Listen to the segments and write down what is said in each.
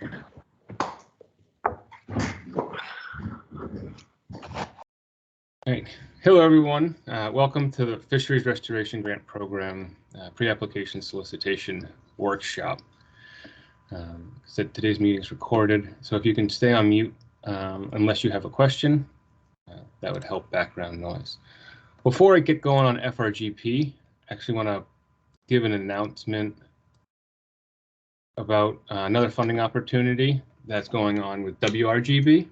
Right. Hello, everyone. Welcome to the Fisheries Restoration Grant Program Pre-Application Solicitation Workshop. Said today's meeting is recorded, so if you can stay on mute unless you have a question, that would help background noise. Before I get going on FRGP, I actually want to give an announcement about another funding opportunity that's going on with WRGB.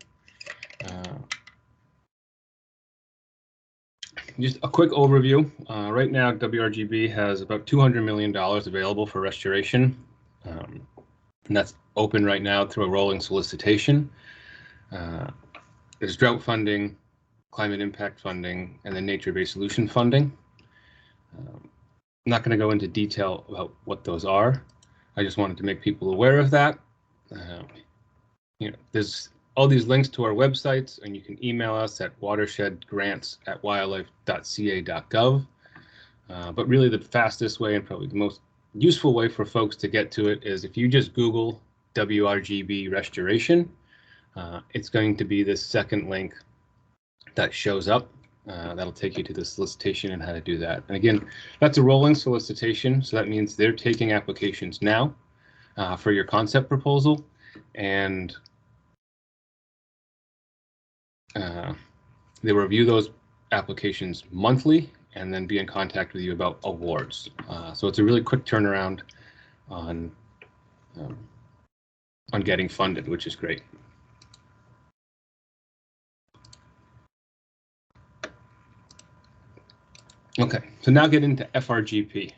Just a quick overview. Right now, WRGB has about $200 million available for restoration. And that's open right now through a rolling solicitation. There's drought funding, climate impact funding, and then nature-based solution funding. I'm not going to go into detail about what those are. I just wanted to make people aware of that. There's all these links to our websites, and you can email us at watershedgrants@wildlife.ca.gov. But really the fastest way and probably the most useful way for folks to get to it is if you just Google WRGB restoration, it's going to be this second link that shows up. That'll take you to the solicitation and how to do that. And again, that's a rolling solicitation, so that means they're taking applications now for your concept proposal, and they review those applications monthly and then be in contact with you about awards. So it's a really quick turnaround on getting funded, which is great. Okay, so now get into FRGP.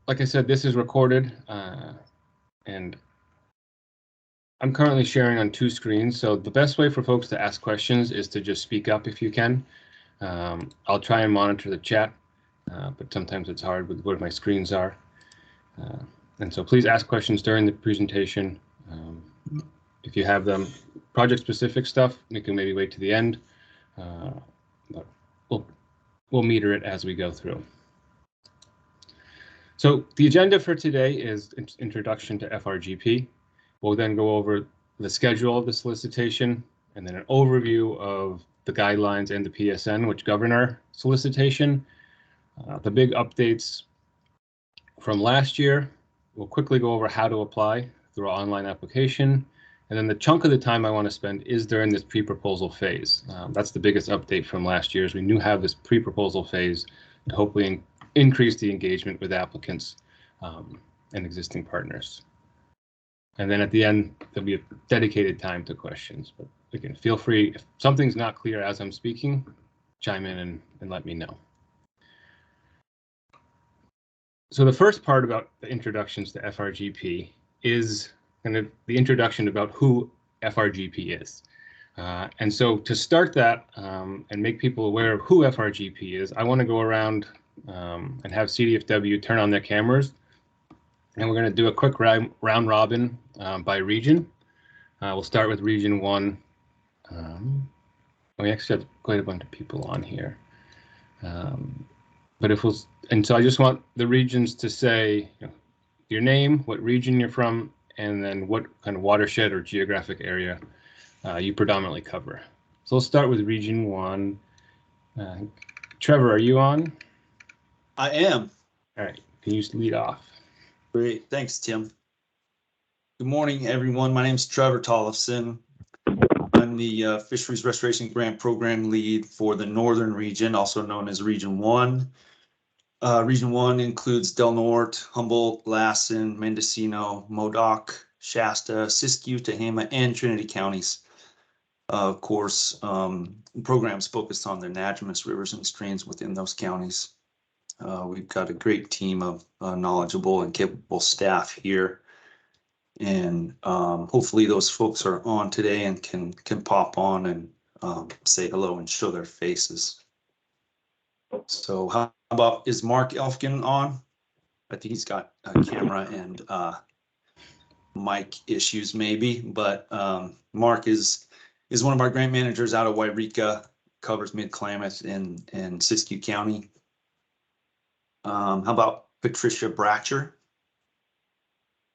Like I said, this is recorded, and I'm currently sharing on two screens, so the best way for folks to ask questions is to just speak up if you can. I'll try and monitor the chat, but sometimes it's hard with where my screens are. And so please ask questions during the presentation. If you have them, project-specific stuff, we can maybe wait to the end, but we'll meter it as we go through. So the agenda for today is introduction to FRGP. We'll then go over the schedule of the solicitation and then an overview of the guidelines and the PSN which govern our solicitation. The big updates from last year. We'll quickly go over how to apply through our online application. And then the chunk of the time I want to spend is during this pre-proposal phase. That's the biggest update from last year, is we now have this pre-proposal phase to hopefully increase the engagement with applicants and existing partners. And then at the end, there'll be a dedicated time to questions. But again, feel free, if something's not clear as I'm speaking, chime in and let me know. So the first part about the introductions to FRGP is kind of the introduction about who FRGP is. And so to start that and make people aware of who FRGP is, I want to go around and have CDFW turn on their cameras. And we're going to do a quick round robin by region. We'll start with Region 1. We actually have quite a bunch of people on here. But so I just want the regions to say your name, what region you're from, and then what kind of watershed or geographic area you predominantly cover. So let's start with Region 1. Trevor, are you on? I am. All right, can you just lead off? Great, thanks, Tim. Good morning, everyone. My name is Trevor Tollefson. I'm the Fisheries Restoration Grant Program lead for the Northern Region, also known as Region 1. Region 1 includes Del Norte, Humboldt, Lassen, Mendocino, Modoc, Shasta, Siskiyou, Tehama, and Trinity counties. Of course, programs focused on the anadromous rivers and streams within those counties. We've got a great team of knowledgeable and capable staff here, and hopefully those folks are on today and can pop on and say hello and show their faces. So how about, is Mark Elfkin on? I think he's got a camera and mic issues maybe, but Mark is one of our grant managers out of Wairika, covers Mid-Klamath and Siskiyou County. How about Patricia Bratcher?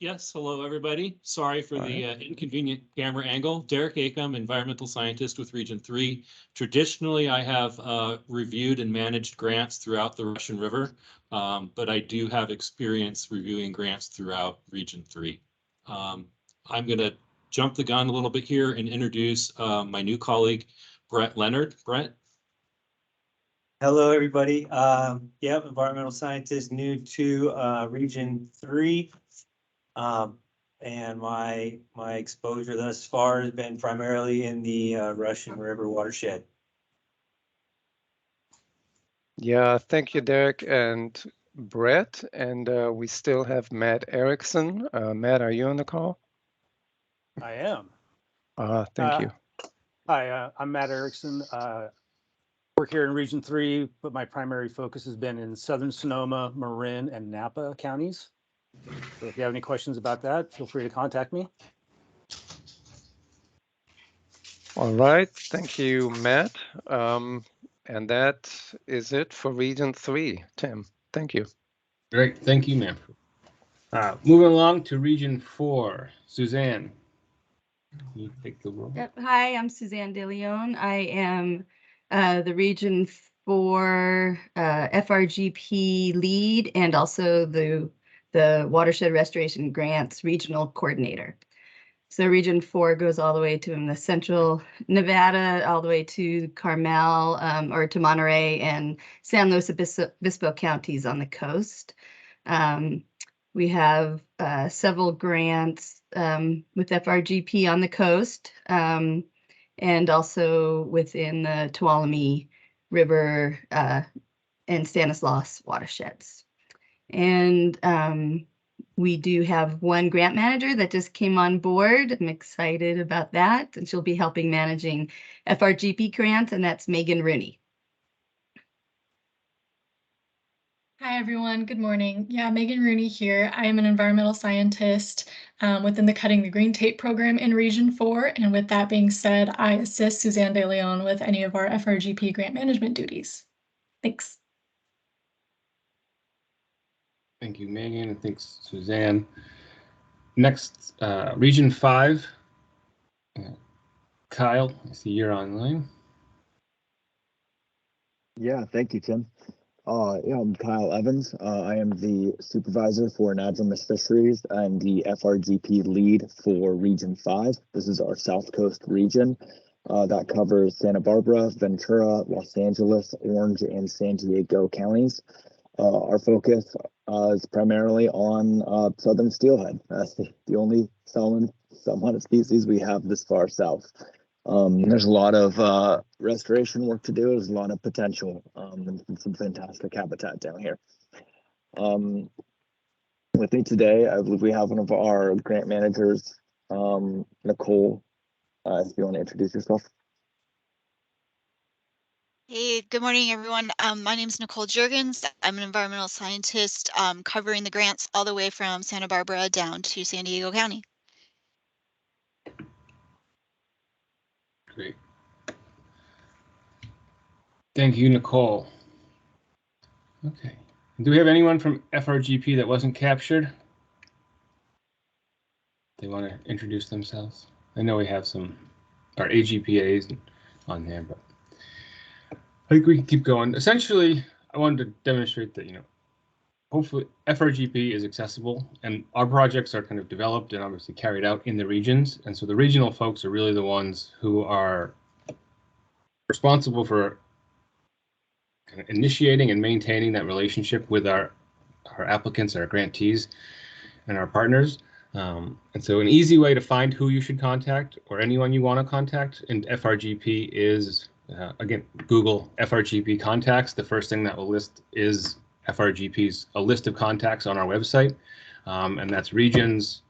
Yes, hello, everybody. Sorry for the inconvenient camera angle. Derek Acom, environmental scientist with Region 3. Traditionally, I have reviewed and managed grants throughout the Russian River, but I do have experience reviewing grants throughout Region 3. I'm going to jump the gun a little bit here and introduce my new colleague, Brett Leonard. Brett? Hello, everybody. Yep, environmental scientist new to Region 3. And my exposure thus far has been primarily in the Russian River watershed. Yeah, thank you, Derek and Brett. And we still have Matt Erickson. Matt, are you on the call? I am. Thank you. Hi, I'm Matt Erickson. Work here in Region 3, but my primary focus has been in Southern Sonoma, Marin, and Napa counties. So if you have any questions about that, feel free to contact me. All right, thank you, Matt. And that is it for Region 3. Tim, thank you. Great, thank you, ma'am. Moving along to Region 4, Suzanne. You take the roll. Yep. Hi, I'm Suzanne DeLeon. I am the Region 4 FRGP lead and also the Watershed Restoration Grants Regional Coordinator. So Region 4 goes all the way to in the central Nevada, all the way to Carmel or to Monterey and San Luis Obispo counties on the coast. We have several grants with FRGP on the coast and also within the Tuolumne River and Stanislaus watersheds. And we do have one grant manager that just came on board. I'm excited about that. And she'll be helping managing FRGP grants, and that's Megan Rooney. Hi, everyone. Good morning. Yeah, Megan Rooney here. I am an environmental scientist within the Cutting the Green Tape program in Region 4. And with that being said, I assist Suzanne DeLeon with any of our FRGP grant management duties. Thanks. Thank you, Megan, and thanks, Suzanne. Next, Region 5. Kyle, I see you're online. Yeah, thank you, Tim. Yeah, I'm Kyle Evans. I am the supervisor for anadromous fisheries and the FRGP lead for Region 5. This is our South Coast region that covers Santa Barbara, Ventura, Los Angeles, Orange, and San Diego counties. Our focus is primarily on southern steelhead. That's the only salmon species we have this far south. There's a lot of restoration work to do. There's a lot of potential and some fantastic habitat down here. With me today, I believe we have one of our grant managers, Nicole. If you want to introduce yourself. Hey, good morning, everyone. My name is Nicole Juergens. I'm an environmental scientist covering the grants all the way from Santa Barbara down to San Diego County. Great. Thank you, Nicole. Okay. Do we have anyone from FRGP that wasn't captured? They want to introduce themselves? I know we have some, our AGPAs on there, but I think we can keep going. Essentially, I wanted to demonstrate that, hopefully FRGP is accessible and our projects are kind of developed and obviously carried out in the regions. And so the regional folks are really the ones who are responsible for kind of initiating and maintaining that relationship with our applicants, our grantees, and our partners. And so an easy way to find who you should contact or anyone you want to contact in FRGP is, again, Google FRGP contacts. The first thing that will list is FRGP's a list of contacts on our website, and that's regions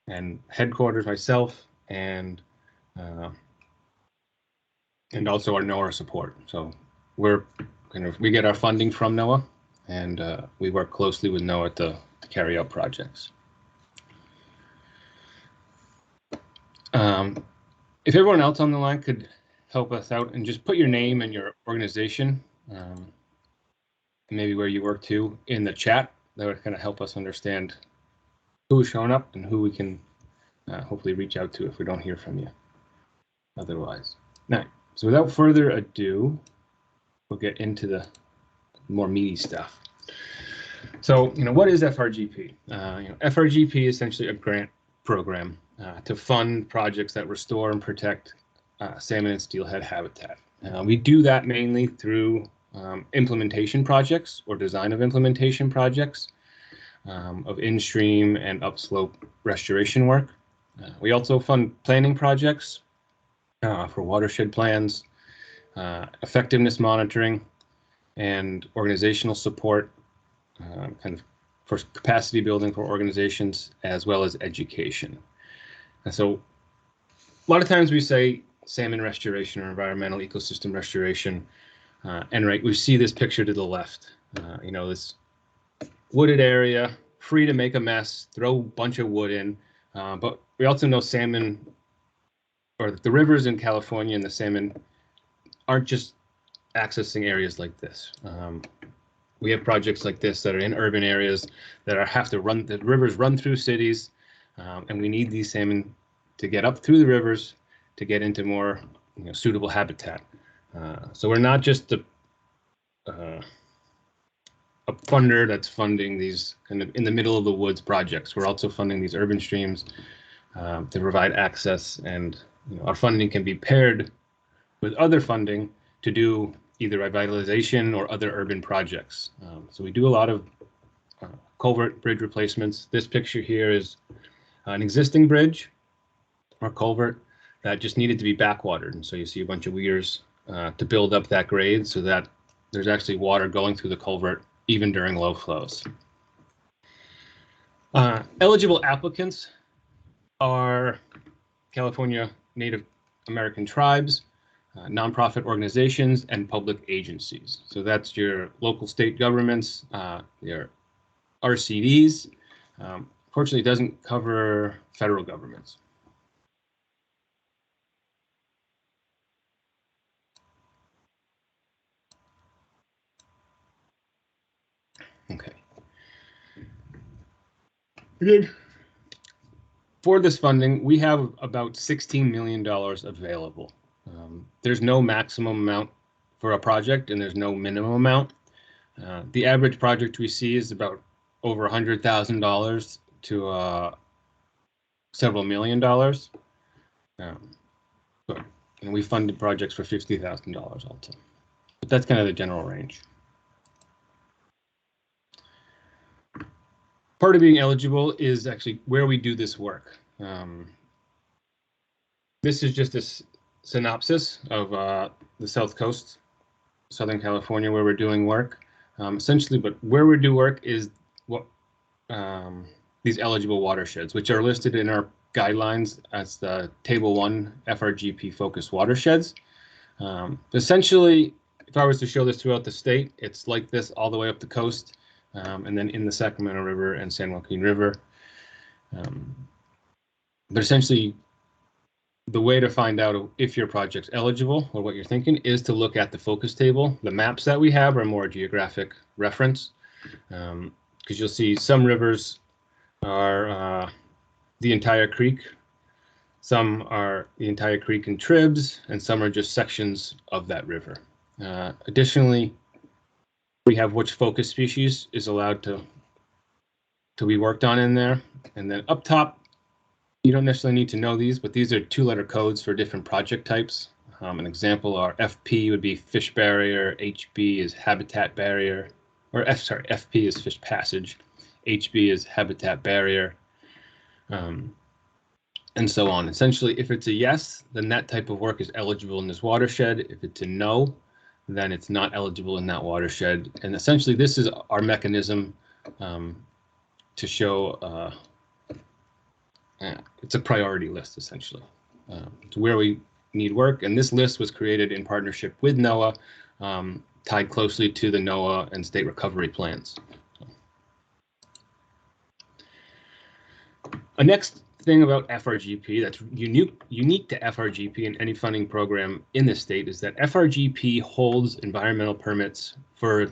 and headquarters, myself, and also our NOAA support. So we get our funding from NOAA, and we work closely with NOAA to carry out projects. If everyone else on the line could help us out and just put your name and your organization, maybe where you work too, in the chat, that would kind of help us understand who's shown up and who we can hopefully reach out to if we don't hear from you otherwise. Now, so without further ado, we'll get into the more meaty stuff. So, what is FRGP? FRGP is essentially a grant program to fund projects that restore and protect salmon and steelhead habitat. We do that mainly through implementation projects or design of implementation projects of in-stream and upslope restoration work. We also fund planning projects for watershed plans, effectiveness monitoring, and organizational support, kind of for capacity building for organizations, as well as education. And so a lot of times we say salmon restoration or environmental ecosystem restoration, and right, we see this picture to the left, this wooded area, free to make a mess, throw a bunch of wood in, but we also know salmon, or the rivers in California and the salmon aren't just accessing areas like this. We have projects like this that are in urban areas that have to run, the rivers run through cities, and we need these salmon to get up through the rivers to get into more suitable habitat. So we're not just a funder that's funding these kind of in the middle of the woods projects. We're also funding these urban streams to provide access, and our funding can be paired with other funding to do either revitalization or other urban projects. So we do a lot of culvert bridge replacements. This picture here is an existing bridge or culvert that just needed to be backwatered. And so you see a bunch of weirs to build up that grade so that there's actually water going through the culvert even during low flows. Eligible applicants are California Native American tribes, nonprofit organizations, and public agencies. So that's your local state governments, your RCDs. Fortunately, it doesn't cover federal governments. Okay. Again, for this funding, we have about $16 million available. There's no maximum amount for a project, and there's no minimum amount. The average project we see is about over $100,000 to several $1 million. And we funded projects for $50,000 also. But that's kind of the general range. Part of being eligible is actually where we do this work. This is just a synopsis of the South Coast, Southern California, where we're doing work. Essentially, but where we do work is what these eligible watersheds, which are listed in our guidelines as the Table 1 FRGP focused watersheds. Essentially, if I was to show this throughout the state, it's like this all the way up the coast, and then in the Sacramento River and San Joaquin River. But essentially, the way to find out if your project's eligible or what you're thinking is to look at the focus table. The maps that we have are more geographic reference, because you'll see some rivers are the entire creek, some are the entire creek in tribs, and some are just sections of that river. Additionally, we have which focus species is allowed to be worked on in there. And then up top, you don't necessarily need to know these, but these are 2-letter codes for different project types. An example are FP would be fish barrier, HB is habitat barrier, or FP is fish passage, HB is habitat barrier, and so on. Essentially, if it's a yes, then that type of work is eligible in this watershed. If it's a no, then it's not eligible in that watershed. And essentially, this is our mechanism to show it's a priority list, essentially, to where we need work. And this list was created in partnership with NOAA, tied closely to the NOAA and state recovery plans. A next thing about FRGP that's unique to FRGP and any funding program in the state is that FRGP holds environmental permits for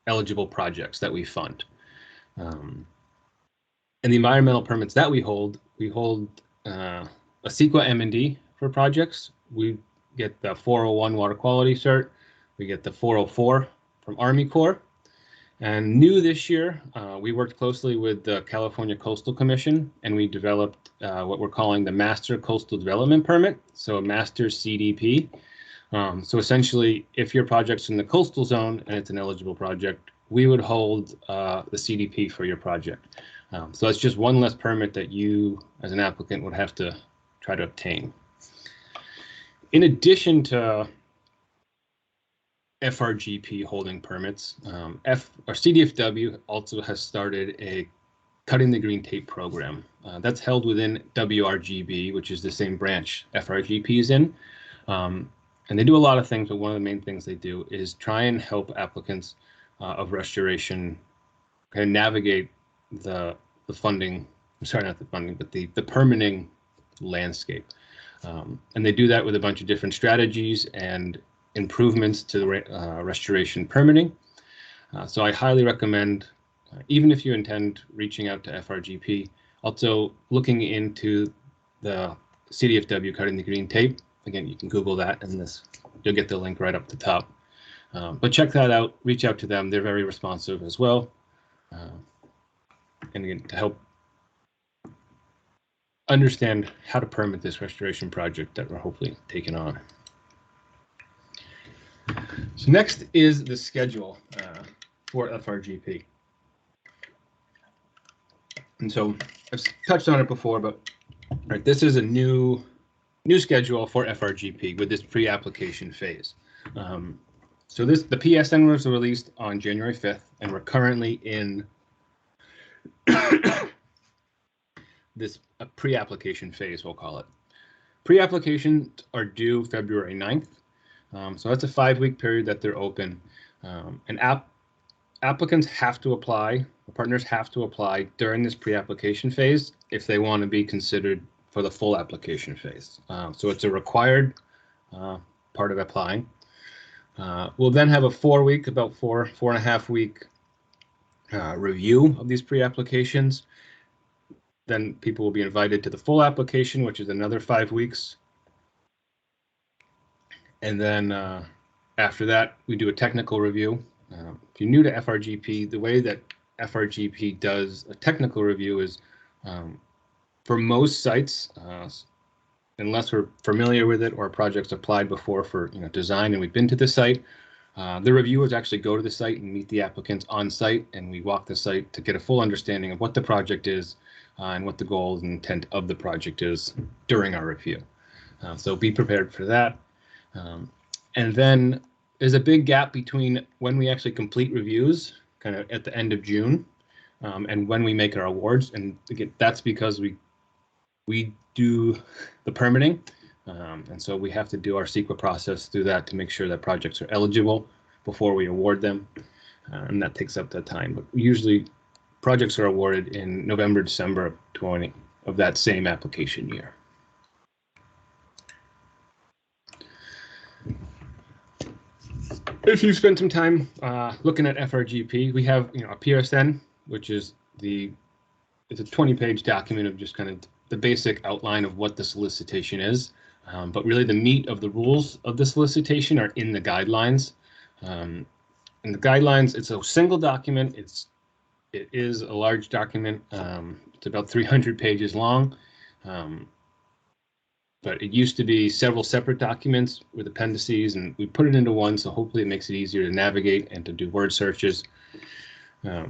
eligible projects that we fund. And the environmental permits that we hold a CEQA M&D for projects. We get the 401 water quality cert. We get the 404 from Army Corps. And new this year, we worked closely with the California Coastal Commission, and we developed what we're calling the Master Coastal Development Permit, so a Master CDP. So essentially, if your project's in the coastal zone and it's an eligible project, we would hold the CDP for your project. So that's just one less permit that you, as an applicant, would have to try to obtain. In addition to FRGP holding permits, CDFW also has started a Cutting the Green Tape program. That's held within WRGB, which is the same branch FRGP is in. And they do a lot of things, but one of the main things they do is try and help applicants of restoration kind of navigate the funding, sorry, not the funding, but the permitting landscape. And they do that with a bunch of different strategies and improvements to the restoration permitting. So I highly recommend, even if you intend reaching out to FRGP, also looking into the CDFW Cutting the Green Tape. Again, you can Google that and you'll get the link right up the top. But check that out, reach out to them. They're very responsive as well. And again, to help understand how to permit this restoration project that we're hopefully taking on. So next is the schedule for FRGP. And so I've touched on it before, but right, this is a new schedule for FRGP with this pre-application phase. So the PSN was released on January 5th, and we're currently in this pre-application phase, we'll call it. Pre-applications are due February 9th. So that's a 5-week period that they're open. And applicants have to apply, the partners have to apply during this pre-application phase if they want to be considered for the full application phase. So it's a required part of applying. We'll then have a 4-week, about 4.5 week review of these pre-applications. Then people will be invited to the full application, which is another 5 weeks. And then after that, we do a technical review. If you're new to FRGP, the way that FRGP does a technical review is for most sites, unless we're familiar with it or a project's applied before for design and we've been to the site, the reviewers actually go to the site and meet the applicants on site, and we walk the site to get a full understanding of what the project is and what the goals and intent of the project is during our review. So be prepared for that. And then there's a big gap between when we actually complete reviews, kind of at the end of June, and when we make our awards. And again, that's because we do the permitting. And so we have to do our CEQA process through that to make sure that projects are eligible before we award them. And that takes up that time. But usually projects are awarded in November, December of that same application year. If you spend some time looking at FRGP, we have a PSN, which is it's a 20-page document of just kind of the basic outline of what the solicitation is. But really the meat of the rules of the solicitation are in the guidelines. And the guidelines, it's a single document. It is a large document. It's about 300 pages long. But it used to be several separate documents with appendices, and we put it into one, so hopefully it makes it easier to navigate and to do word searches. But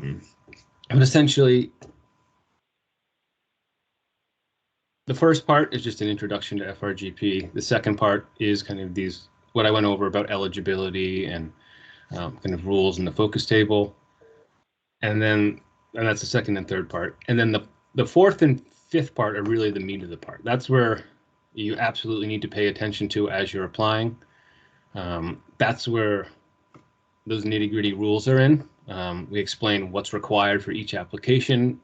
essentially, the first part is just an introduction to FRGP. The second part is kind of what I went over about eligibility and kind of rules in the focus table. And that's the second and third part. And then the fourth and fifth part are really the meat of the part. That's where you absolutely need to pay attention to as you're applying. That's where those nitty-gritty rules are in. We explain what's required for each application.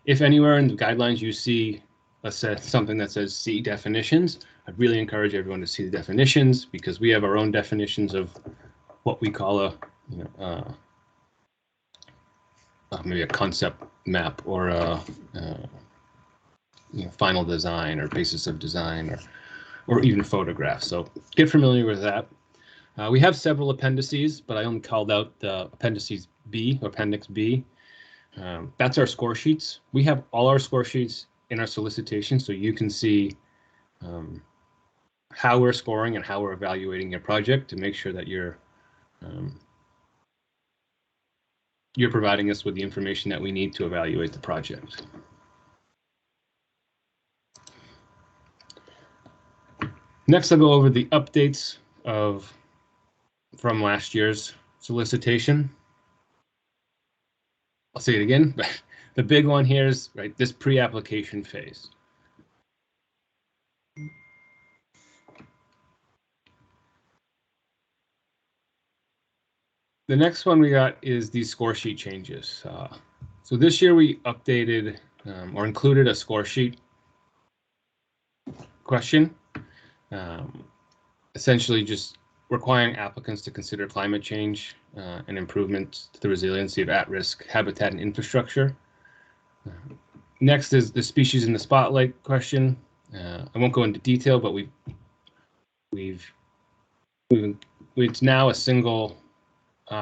If anywhere in the guidelines you see something that says see definitions, I'd really encourage everyone to see the definitions, because we have our own definitions of what we call maybe a concept map or a final design or basis of design or even photographs. So get familiar with that. We have several appendices, but I only called out the appendices B, Appendix B. That's our score sheets. We have all our score sheets in our solicitation, so you can see how we're scoring and how we're evaluating your project to make sure that you're providing us with the information that we need to evaluate the project. Next, I'll go over the updates from last year's solicitation. I'll say it again, but the big one here is this pre-application phase. The next one we got is these score sheet changes. So this year we updated or included a score sheet question, essentially just requiring applicants to consider climate change and improvements to the resiliency of at-risk habitat and infrastructure. Next is the species in the spotlight question. I won't go into detail, but it's now a single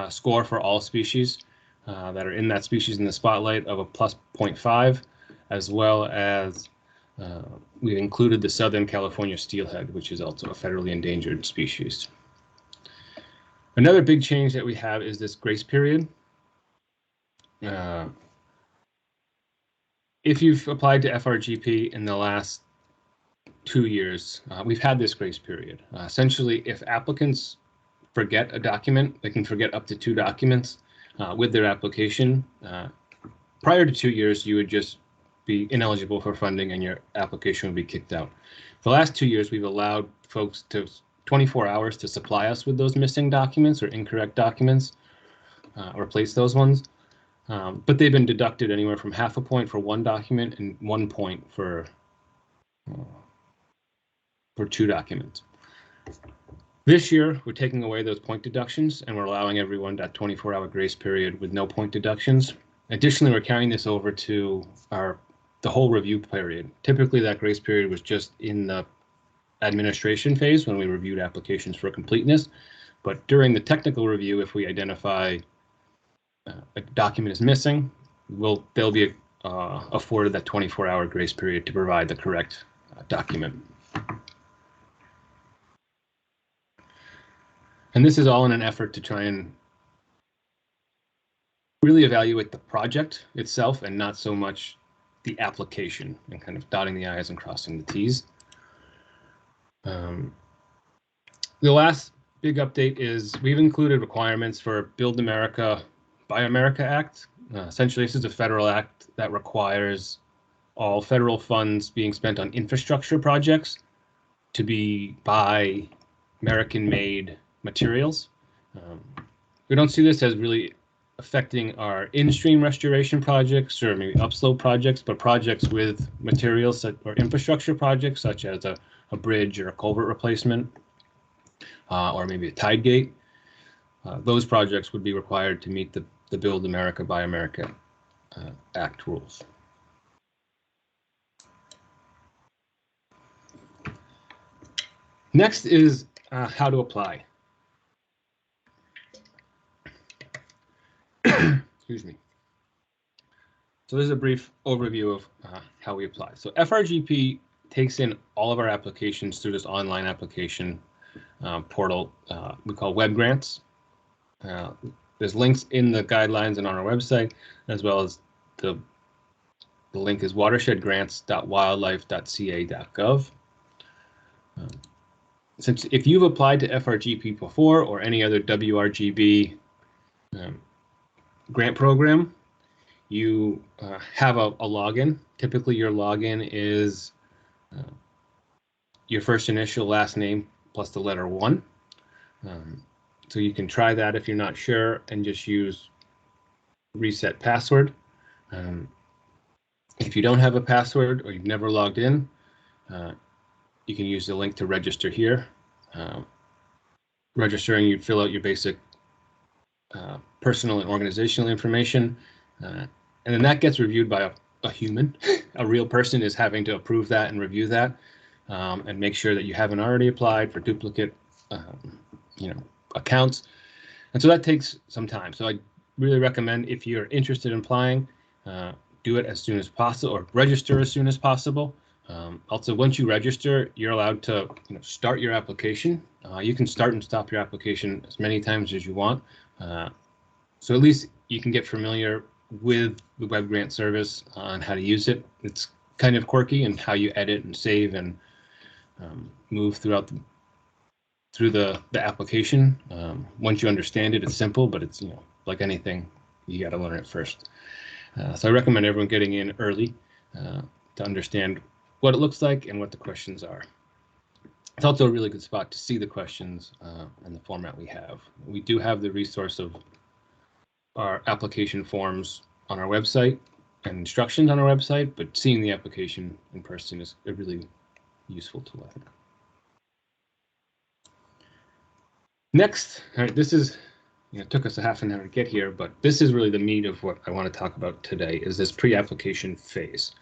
score for all species that are in that species in the spotlight of a plus 0.5, as well as we've included the Southern California steelhead, which is also a federally endangered species. Another big change that we have is this grace period. If you've applied to FRGP in the last 2 years, we've had this grace period. Essentially, if applicants forget a document, they can forget up to 2 documents with their application. Prior to 2 years, you would just be ineligible for funding and your application would be kicked out. The last 2 years, we've allowed folks to 24 hours to supply us with those missing documents or incorrect documents, replace those ones. But they've been deducted anywhere from half a point for 1 document and 1 point for 2 documents. This year, we're taking away those point deductions and we're allowing everyone that 24-hour grace period with no point deductions. Additionally, we're carrying this over to the whole review period. Typically, that grace period was just in the administration phase when we reviewed applications for completeness. But during the technical review, if we identify a document is missing, they'll be afforded that 24-hour grace period to provide the correct document. And this is all in an effort to try and really evaluate the project itself and not so much the application and kind of dotting the I's and crossing the T's. The last big update is we've included requirements for Build America, Buy America Act. Essentially, this is a federal act that requires all federal funds being spent on infrastructure projects to be by American-made materials. We don't see this as really affecting our in-stream restoration projects or maybe upslope projects, but projects with materials or infrastructure projects such as a bridge or a culvert replacement or maybe a tide gate. Those projects would be required to meet the Build America, Buy America Act rules. Next is how to apply. Excuse me. So this is a brief overview of how we apply. So FRGP takes in all of our applications through this online application portal we call Web Grants. There's links in the guidelines and on our website, as well as the link is watershedgrants.wildlife.ca.gov. Since if you've applied to FRGP before or any other WRGB grant program, you have a login. Typically, your login is your first initial, last name, plus the letter 1. So you can try that if you're not sure and just use reset password. If you don't have a password or you've never logged in, you can use the link to register here. Registering, you fill out your basic personal and organizational information, And then that gets reviewed by a human. A real person is having to approve that and review that, and make sure that you haven't already applied for duplicate, accounts. And so that takes some time. So I really recommend, if you're interested in applying, do it as soon as possible, or register as soon as possible. Also, once you register, you're allowed to start your application. You can start and stop your application as many times as you want. So at least you can get familiar with the web grant service and how to use it. It's kind of quirky in how you edit and save and move through the application. Once you understand it, it's simple, but it's like anything, you got to learn it first. So I recommend everyone getting in early to understand what it looks like and what the questions are. It's also a really good spot to see the questions and the format we have. We do have the resource of our application forms on our website and instructions on our website, but seeing the application in person is a really useful tool, I think. Next, all right, this is, it took us a half an hour to get here, but this is really the meat of what I want to talk about today, is this pre-application phase.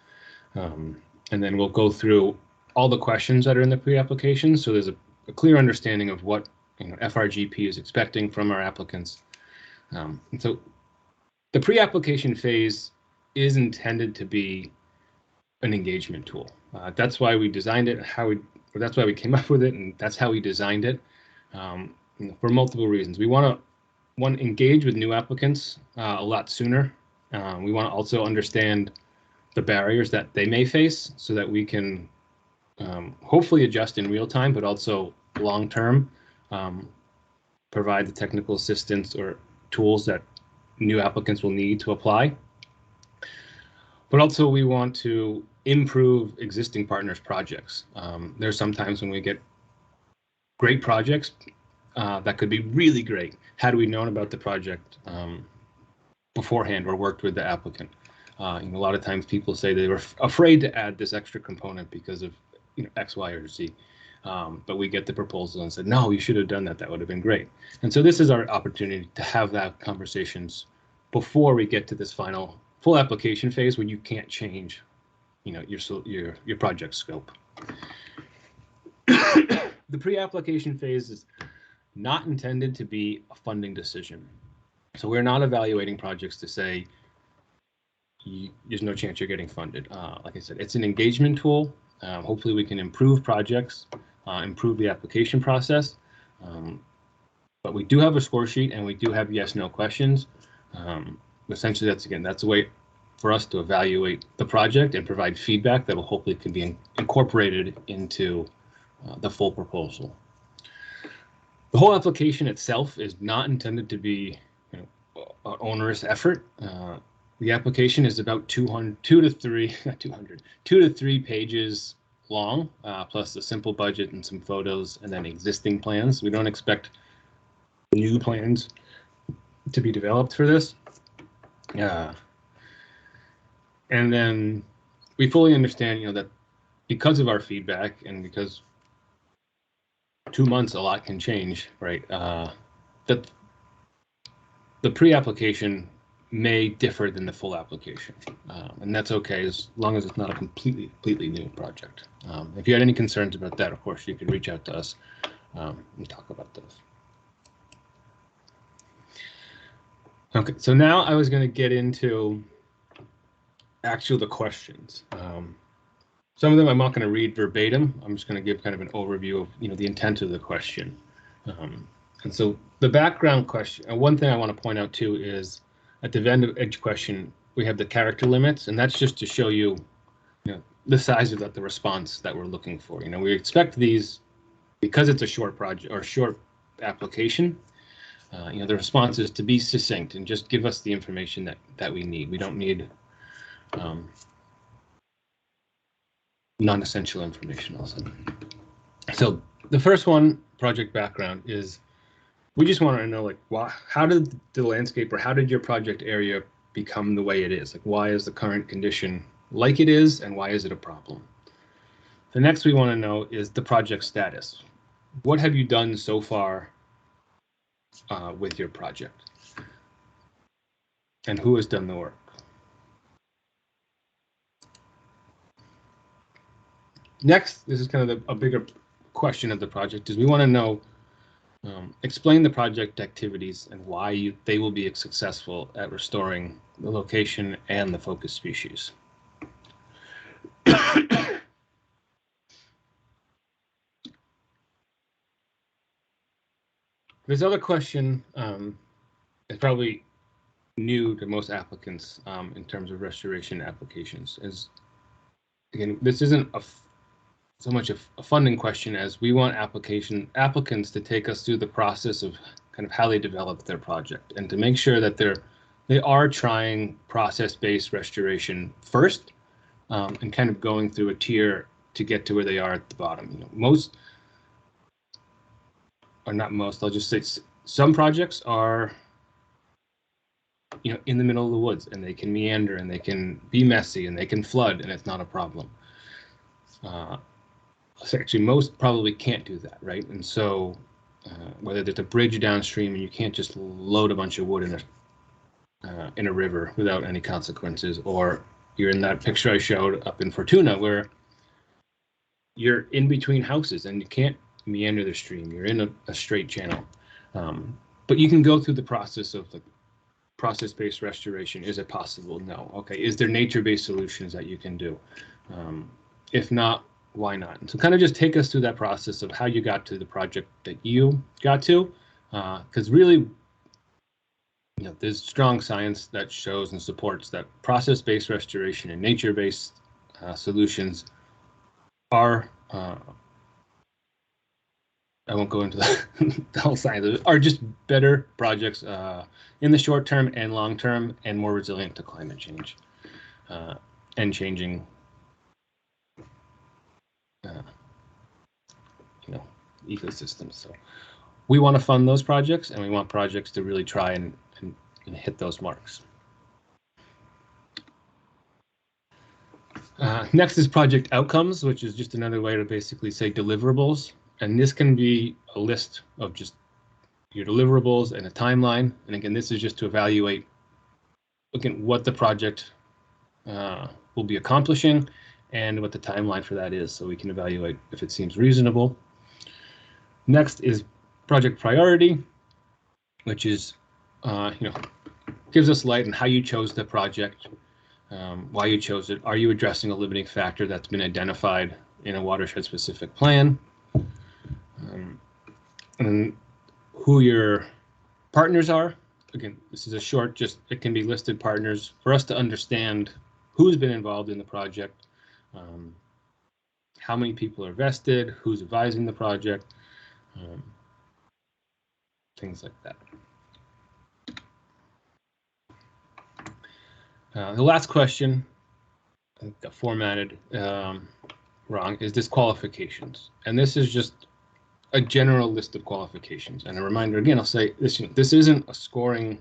And then we'll go through all the questions that are in the pre-application, so there's a clear understanding of what FRGP is expecting from our applicants. And so the pre-application phase is intended to be an engagement tool. That's why we designed it, that's why we came up with it, and that's how we designed it, for multiple reasons. We want to engage with new applicants a lot sooner. We want to also understand the barriers that they may face so that we can hopefully adjust in real time, but also long term provide the technical assistance or tools that new applicants will need to apply. But also we want to improve existing partners' projects. There's sometimes when we get great projects that could be really great. Had we known about the project beforehand or worked with the applicant? A lot of times people say they were afraid to add this extra component because of X, Y, or Z. But we get the proposal and said, no, you should have done that. That would have been great. And so this is our opportunity to have that conversations before we get to this final full application phase where you can't change, your project scope. The pre-application phase is not intended to be a funding decision. So we're not evaluating projects to say, there's no chance you're getting funded. Like I said, it's an engagement tool. Hopefully we can improve projects, improve the application process. But we do have a score sheet and we do have yes/no questions. Essentially, that's a way for us to evaluate the project and provide feedback that will hopefully can be incorporated into the full proposal. The whole application itself is not intended to be an onerous effort. The application is about 2 to 3 pages long, plus a simple budget and some photos and then existing plans. We don't expect new plans to be developed for this. And then we fully understand, that because of our feedback and because 2 months, a lot can change, right? That the pre-application may differ than the full application, and that's okay as long as it's not a completely new project. If you had any concerns about that, of course, you could reach out to us and talk about those. Okay, so now I was going to get into the questions. Some of them I'm not going to read verbatim. I'm just going to give kind of an overview of the intent of the question. And so the background question, and one thing I want to point out too is at the end of each question we have the character limits, and that's just to show you, the size of the response that we're looking for. We expect these because it's a short project or short application. The response is to be succinct and just give us the information that we need. We don't need non-essential information also. So the first one, project background, is we just want to know how did the landscape or how did your project area become the way it is? Why is the current condition like it is and why is it a problem? The next we want to know is the project status. What have you done so far with your project? And who has done the work? Next, this is kind of a bigger question of the project, is we want to know, explain the project activities and why they will be successful at restoring the location and the focus species. This other question is probably new to most applicants in terms of restoration applications. Is, again, this isn't so much a funding question as we want applicants to take us through the process of kind of how they develop their project and to make sure that they are trying process-based restoration first and kind of going through a tier to get to where they are at the bottom. You know, most, or not most, I'll just say some projects are, you know, in the middle of the woods and they can meander and they can be messy and they can flood and it's not a problem. Actually, most probably can't do that, right? And so whether there's a bridge downstream and you can't just load a bunch of wood in a river without any consequences, or you're in that picture I showed up in Fortuna where you're in between houses and you can't meander the stream. You're in a straight channel. But you can go through the process of the process-based restoration. Is it possible? No. Okay. Is there nature-based solutions that you can do? If not, why not? And so kind of just take us through that process of how you got to the project that you got to, because really, you know, there's strong science that shows and supports that process-based restoration and nature-based solutions are, I won't go into the whole science, are just better projects in the short term and long term and more resilient to climate change and changing you know, ecosystems. So we want to fund those projects and we want projects to really try and hit those marks. Next is project outcomes, which is just another way to basically say deliverables. And this can be a list of just your deliverables and a timeline. And again, this is just to evaluate, again, what the project will be accomplishing and what the timeline for that is, so we can evaluate if it seems reasonable. Next is project priority, which is, you know, gives us light on how you chose the project, why you chose it. Are you addressing a limiting factor that's been identified in a watershed-specific plan? And who your partners are. Again, this is a short, just it can be listed partners for us to understand who's been involved in the project, how many people are vested, who's advising the project, things like that. The last question, I think got formatted wrong, is disqualifications. And this is just a general list of qualifications. And a reminder, again, I'll say this, you know, this isn't a scoring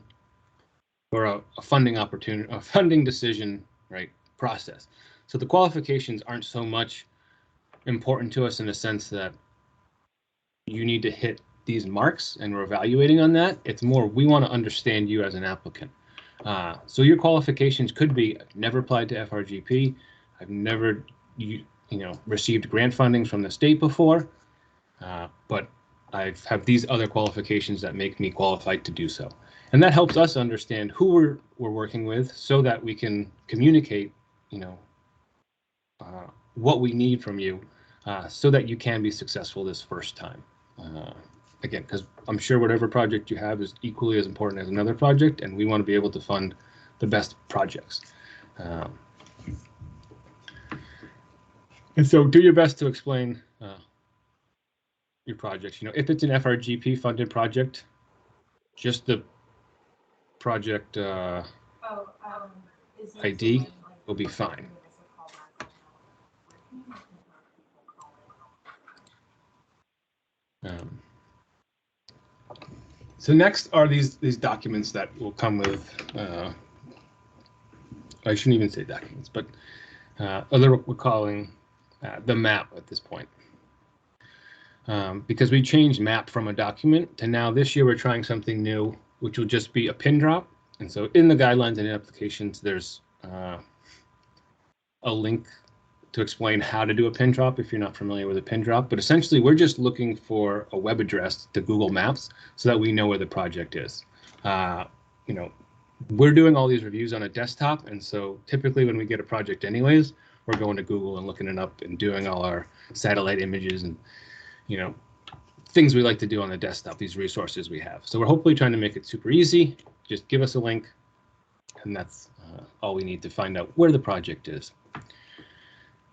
or a funding opportunity, a funding decision, right, process. So the qualifications aren't so much important to us in the sense that you need to hit these marks and we're evaluating on that. It's more, we want to understand you as an applicant. So your qualifications could be, I've never applied to FRGP. I've never, you know, received grant funding from the state before, but I have these other qualifications that make me qualified to do so. And that helps us understand who we're working with so that we can communicate, you know, what we need from you so that you can be successful this first time. Again, because I'm sure whatever project you have is equally as important as another project, and we want to be able to fund the best projects. And so do your best to explain your projects. You know, if it's an FRGP funded project, just the project ID will be fine. So next are these documents that will come with, I shouldn't even say documents, but we're calling the map at this point. Because we changed map from a document to now this year we're trying something new, which will just be a pin drop. And so in the guidelines and applications, there's a link to explain how to do a pin drop if you're not familiar with a pin drop. But essentially, we're just looking for a web address to Google Maps so that we know where the project is. You know, we're doing all these reviews on a desktop, and so typically when we get a project anyways, we're going to Google and looking it up and doing all our satellite images and, you know, things we like to do on the desktop, these resources we have. So we're hopefully trying to make it super easy. Just give us a link, and that's all we need to find out where the project is.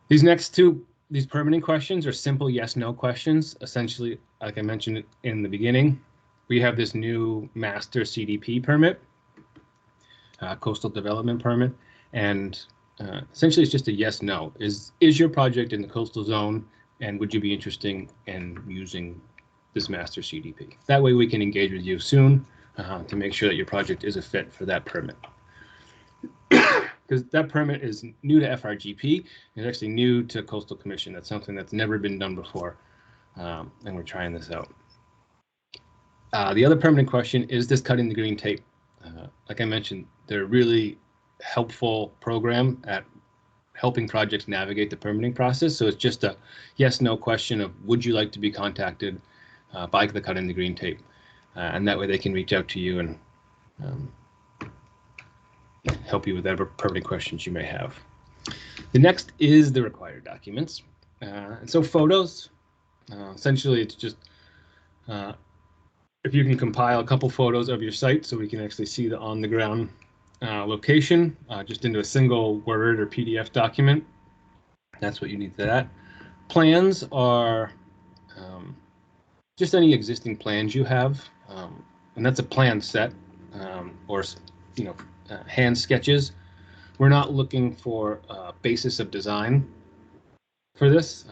These next two, these permitting questions are simple yes/no questions. Essentially, like I mentioned in the beginning, we have this new master CDP permit, coastal development permit, and essentially it's just a yes/no. Is your project in the coastal zone, and would you be interested in using this master CDP? That way we can engage with you soon to make sure that your project is a fit for that permit. Because that permit is new to FRGP. It's actually new to Coastal Commission. That's something that's never been done before, and we're trying this out. The other permitting question is this cutting the green tape. Like I mentioned, they're a really helpful program at helping projects navigate the permitting process. So it's just a yes/no question of would you like to be contacted by the cutting the green tape, and that way they can reach out to you and help you with whatever permitting questions you may have. The next is the required documents. And so photos, essentially it's just if you can compile a couple photos of your site so we can actually see the on the ground location just into a single Word or PDF document. That's what you need for that. Plans are just any existing plans you have, and that's a plan set or, you know, hand sketches. We're not looking for a basis of design for this.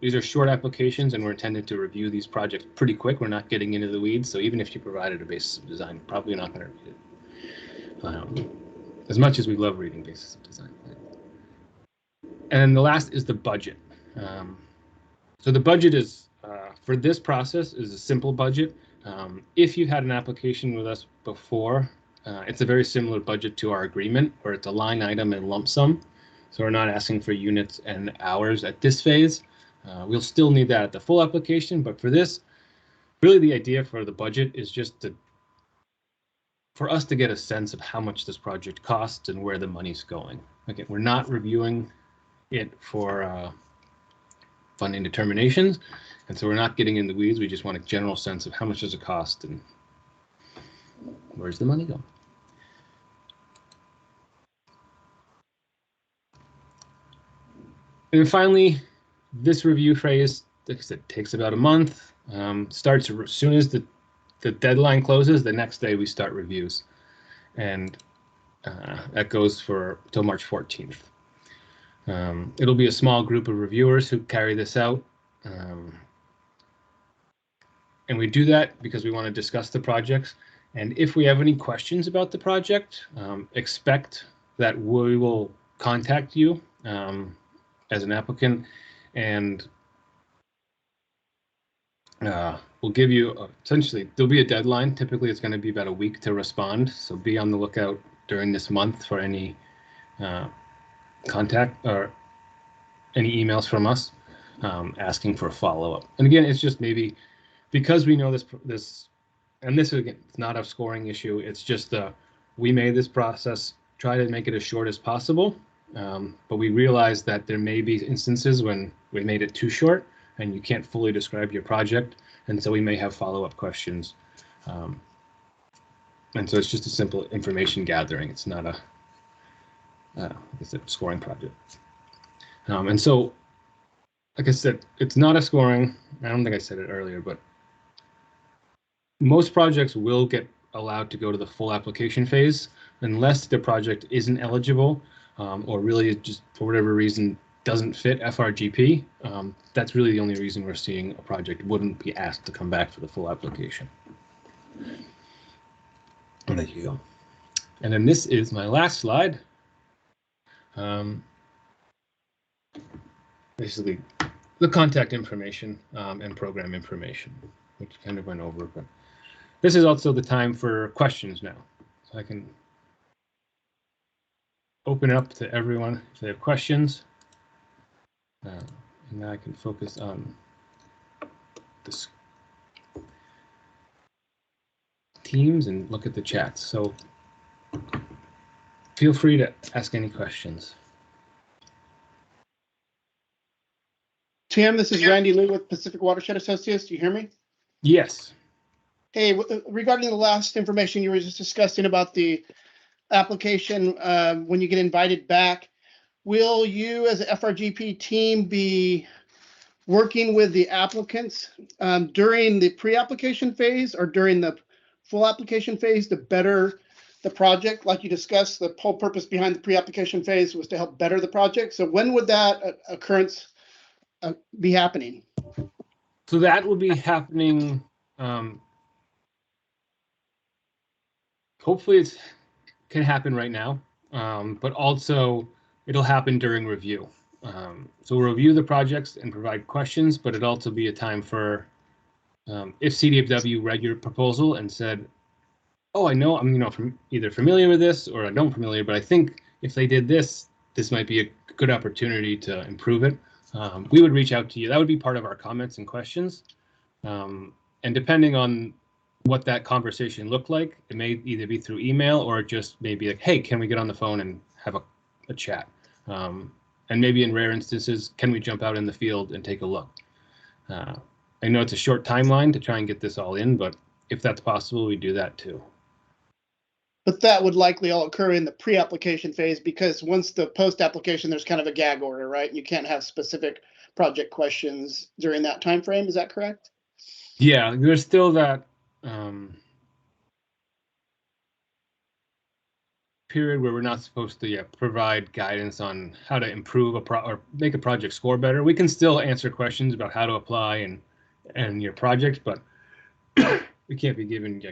These are short applications, and we're intended to review these projects pretty quick. We're not getting into the weeds, so even if you provided a basis of design, probably not going to read it. As much as we love reading basis of design. And the last is the budget. So the budget is for this process is a simple budget. If you've had an application with us before, it's a very similar budget to our agreement, where it's a line item and lump sum. So we're not asking for units and hours at this phase. We'll still need that at the full application, but for this, really the idea for the budget is just for us to get a sense of how much this project costs and where the money's going. Again, we're not reviewing it for funding determinations, and so we're not getting in the weeds. We just want a general sense of how much does it cost and where's the money going. And finally, this review phase, like I said, takes about a month. Starts as soon as the deadline closes. The next day we start reviews, and that goes for till March 14th. It'll be a small group of reviewers who carry this out. And we do that because we want to discuss the projects. And if we have any questions about the project, expect that we will contact you as an applicant, and we'll give you essentially, there'll be a deadline. Typically, it's going to be about a week to respond. So be on the lookout during this month for any contact or any emails from us asking for a follow-up. And again, it's just maybe because we know this, and this again, it's not a scoring issue. It's just we made this process, try to make it as short as possible. But we realize that there may be instances when we made it too short and you can't fully describe your project. And so we may have follow-up questions. And so it's just a simple information gathering. It's not a scoring project. And so, like I said, it's not a scoring. I don't think I said it earlier, but most projects will get allowed to go to the full application phase unless the project isn't eligible or really just for whatever reason doesn't fit FRGP. That's really the only reason we're seeing a project wouldn't be asked to come back for the full application. And there you go. And then this is my last slide. Basically, the contact information and program information, which kind of went over, but this is also the time for questions now. So I can open it up to everyone if they have questions. And now I can focus on this Teams and look at the chats. So feel free to ask any questions. Tim, this is Randy Liu with Pacific Watershed Associates. Do you hear me? Yes. Hey, regarding the last information you were just discussing about the application, when you get invited back, will you as an FRGP team be working with the applicants during the pre-application phase or during the full application phase to better the project? Like you discussed, the whole purpose behind the pre-application phase was to help better the project. So when would that occurrence be happening? So that will be happening. Hopefully it can happen right now, but also it'll happen during review. So we'll review the projects and provide questions, but it'll also be a time for if CDFW read your proposal and said, oh, I know I'm either familiar with this or I don't familiar, but I think if they did this, this might be a good opportunity to improve it. We would reach out to you. That would be part of our comments and questions. And depending on what that conversation looked like, it may either be through email or just maybe like, hey, can we get on the phone and have a chat? And maybe in rare instances, can we jump out in the field and take a look? I know it's a short timeline to try and get this all in, but if that's possible, we do that too. But that would likely all occur in the pre-application phase, because once the post-application, there's kind of a gag order, right? You can't have specific project questions during that time frame. Is that correct? Yeah, there's still that period where we're not supposed to provide guidance on how to improve or make a project score better. We can still answer questions about how to apply and your project, but we can't be given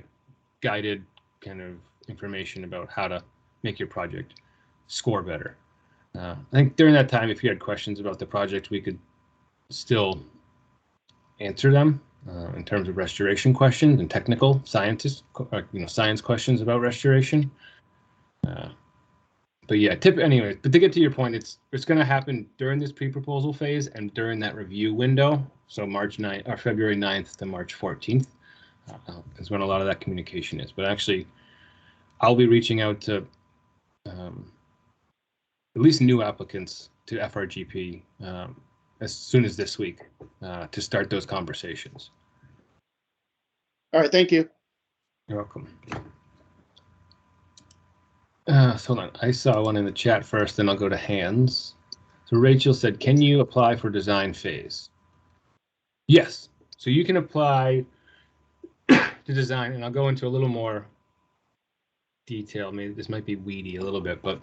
guided kind of information about how to make your project score better. I think during that time, if you had questions about the project, we could still answer them in terms of restoration questions and technical science questions about restoration. But yeah, anyway, but to get to your point, it's going to happen during this pre-proposal phase and during that review window. So March 9th or February 9th to March 14th is when a lot of that communication is. But actually, I'll be reaching out to at least new applicants to FRGP as soon as this week to start those conversations. All right, thank you. You're welcome. So hold on, I saw one in the chat first, then I'll go to hands. So Rachel said, can you apply for design phase? Yes, so you can apply to design, and I'll go into a little more detail. Maybe this might be weedy a little bit, but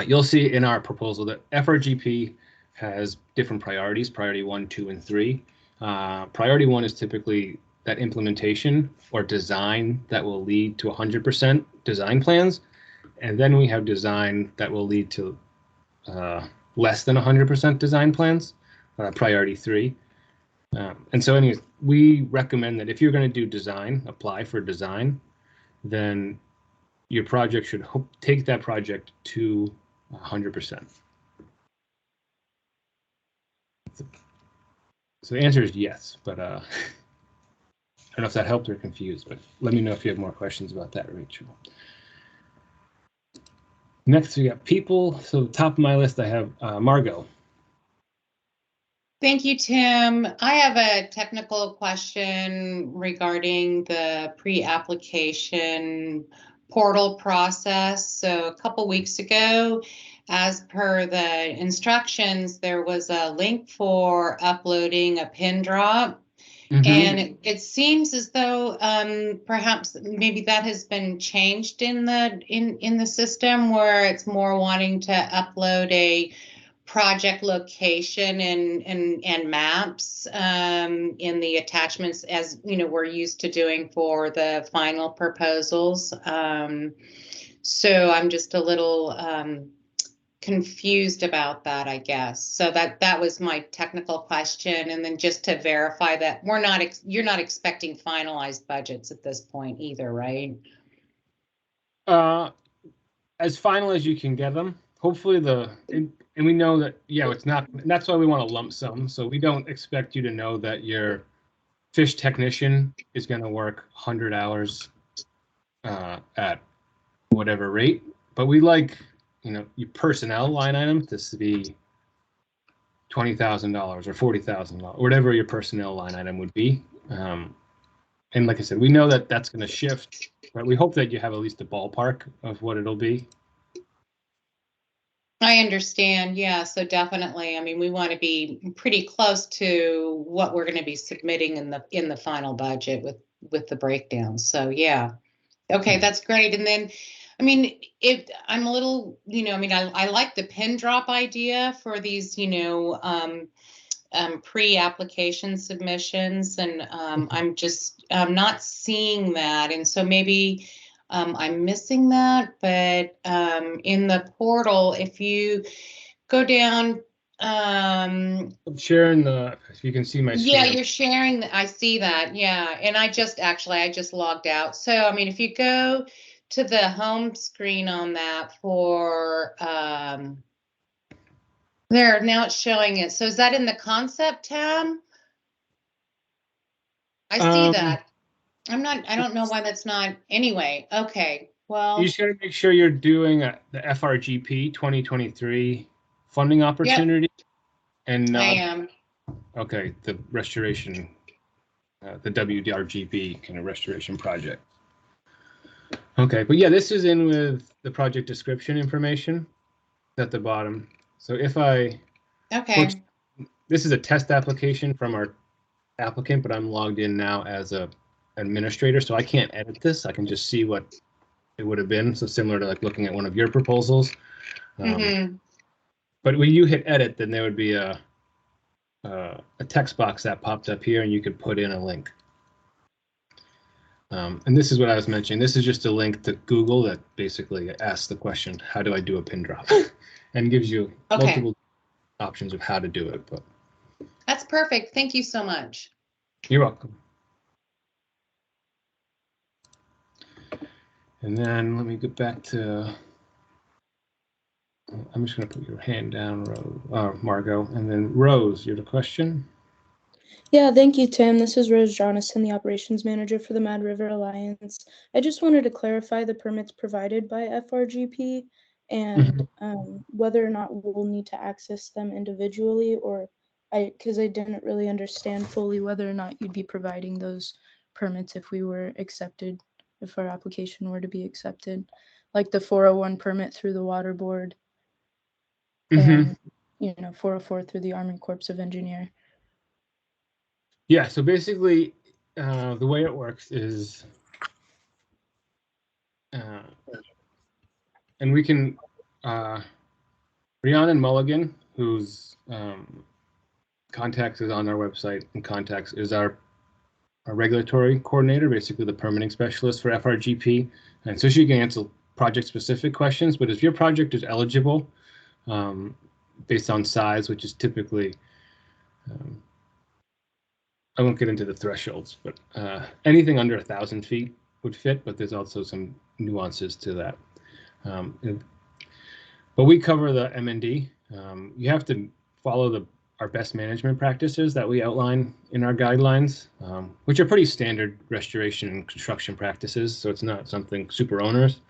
you'll see in our proposal that FRGP has different priorities, priority 1, 2, and 3. Priority 1 is typically that implementation or design that will lead to 100% design plans. And then we have design that will lead to less than 100% design plans, priority 3. And so anyways, we recommend that if you're going to do design, apply for design, then your project should take that project to 100%. So the answer is yes, but I don't know if that helped or confused, but let me know if you have more questions about that, Rachel. Next, we got people. So top of my list, I have Margot. Thank you, Tim. I have a technical question regarding the pre-application portal process. So a couple weeks ago, as per the instructions, there was a link for uploading a pin drop. And it seems as though perhaps maybe that has been changed in the system, where it's more wanting to upload a project location and maps in the attachments, as we're used to doing for the final proposals. So I'm just a little confused about that, I guess. So that was my technical question. And then just to verify that you're not expecting finalized budgets at this point either, right? As final as you can get them. Hopefully And we know that, yeah, it's not, that's why we want a lump sum. So we don't expect you to know that your fish technician is going to work 100 hours at whatever rate. But we like, your personnel line item to be $20,000 or $40,000, whatever your personnel line item would be. And like I said, we know that that's going to shift, but we hope that you have at least a ballpark of what it'll be. I understand. Yeah, so definitely. I mean, we want to be pretty close to what we're going to be submitting in the final budget with the breakdown. So yeah. Okay, that's great. And then, I mean, if I'm a little, I mean, I like the pin drop idea for these, pre-application submissions, and I'm not seeing that, and so maybe I'm missing that. But in the portal, if you go down, I'm sharing if you can see my screen. yeah, you're sharing. I see that. Yeah, and I just logged out. So I mean, if you go to the home screen on that for there, now it's showing it. So is that in the concept tab? I see that. I don't know why that's not. Anyway, okay. Well, You just got to make sure you're doing the FRGP 2023 funding opportunity. And not, I am. Okay, the restoration, the WRGP kind of restoration project. Okay, but yeah, this is in with the project description information at the bottom. So if Okay. This is a test application from our applicant, but I'm logged in now as a administrator, so I can't edit this. I can just see what it would have been. So similar to like looking at one of your proposals. But when you hit edit, then there would be a text box that popped up here, and you could put in a link. And this is what I was mentioning. This is just a link to Google that basically asks the question, how do I do a pin drop? And gives you multiple options of how to do it. But That's perfect. Thank you so much. You're welcome. And then let me get back to, I'm just going to put your hand down, Margot, and then Rose, you have a question? Yeah, thank you, Tim. This is Rose Jonathan, the operations manager for the Mad River Alliance. I just wanted to clarify the permits provided by FRGP and whether or not we'll need to access them individually, or because I didn't really understand fully whether or not you'd be providing those permits if we were accepted, if our application were to be accepted, like the 401 permit through the Water Board and 404 through the Army Corps of Engineer. Yeah, so basically the way it works is, and we can, Rhiannon Mulligan, whose contacts is on our website, and contacts is our regulatory coordinator, basically the permitting specialist for FRGP. And so she can answer project specific questions, but if your project is eligible based on size, which is typically, I won't get into the thresholds, but anything under 1,000 feet would fit, but there's also some nuances to that. But we cover the M&D. You have to follow our best management practices that we outline in our guidelines, which are pretty standard restoration and construction practices, so it's not something super onerous.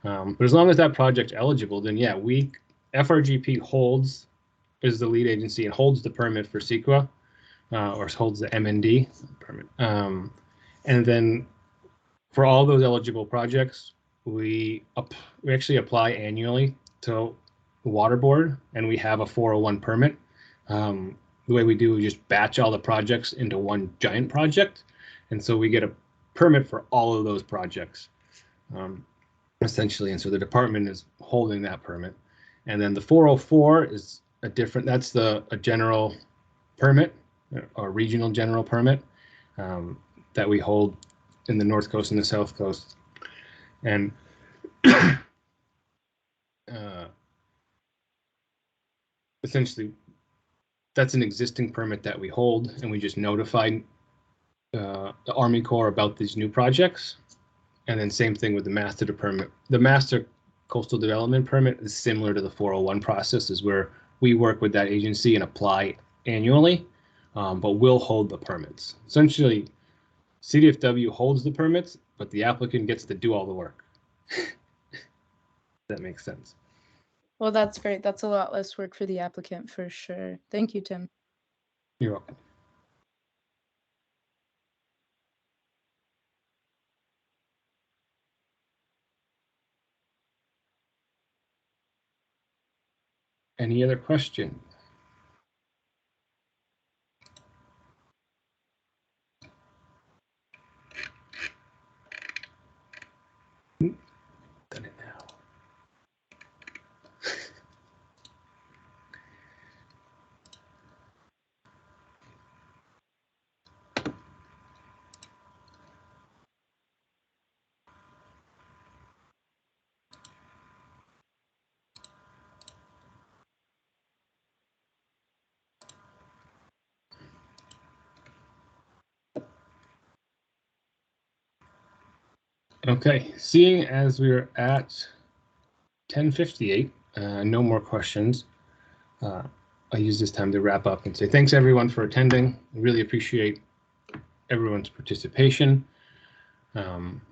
But as long as that project's eligible, then yeah, FRGP is the lead agency and holds the permit for CEQA. Or holds the M&D permit. And then for all those eligible projects, we actually apply annually to the Water Board, and we have a 401 permit. The way we do, we just batch all the projects into one giant project. And so we get a permit for all of those projects, essentially. And so the department is holding that permit. And then the 404 is that's a general permit, or regional general permit that we hold in the North Coast and the South Coast. And essentially, that's an existing permit that we hold, and we just notify the Army Corps about these new projects. And then same thing with the master permit. The master coastal development permit is similar to the 401 process, is where we work with that agency and apply annually, but we'll hold the permits. Essentially, CDFW holds the permits, but the applicant gets to do all the work. That makes sense. Well, that's great. That's a lot less work for the applicant for sure. Thank you, Tim. You're welcome. Any other questions? Done it now. Okay, seeing as we're at 10:58, no more questions. I use this time to wrap up and say thanks everyone for attending. I really appreciate everyone's participation and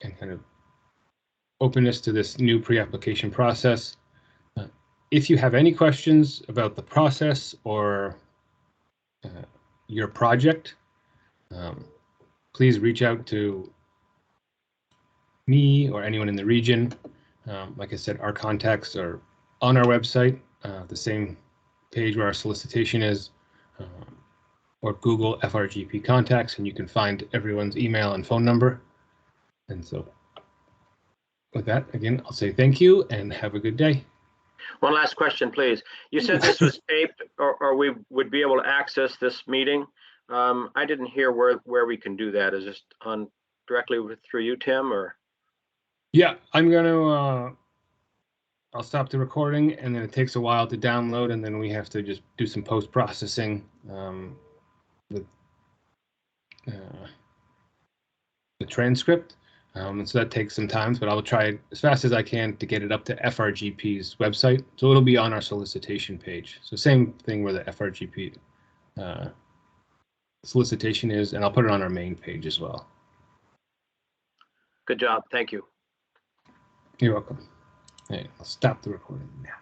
kind of openness to this new pre-application process. If you have any questions about the process or your project, please reach out to me or anyone in the region. Like I said, our contacts are on our website, the same page where our solicitation is, or Google FRGP contacts, and you can find everyone's email and phone number. And so with that, again, I'll say thank you and have a good day. One last question, please. You said this was taped or we would be able to access this meeting. I didn't hear where we can do that. Is this on directly through you, Tim, or? Yeah, I'm gonna, I'll stop the recording and then it takes a while to download and then we have to just do some post-processing with the transcript. And so that takes some time, but I'll try as fast as I can to get it up to FRGP's website. So it'll be on our solicitation page. So same thing where the FRGP solicitation is, and I'll put it on our main page as well. Good job. Thank you. You're welcome. Hey, I'll stop the recording now.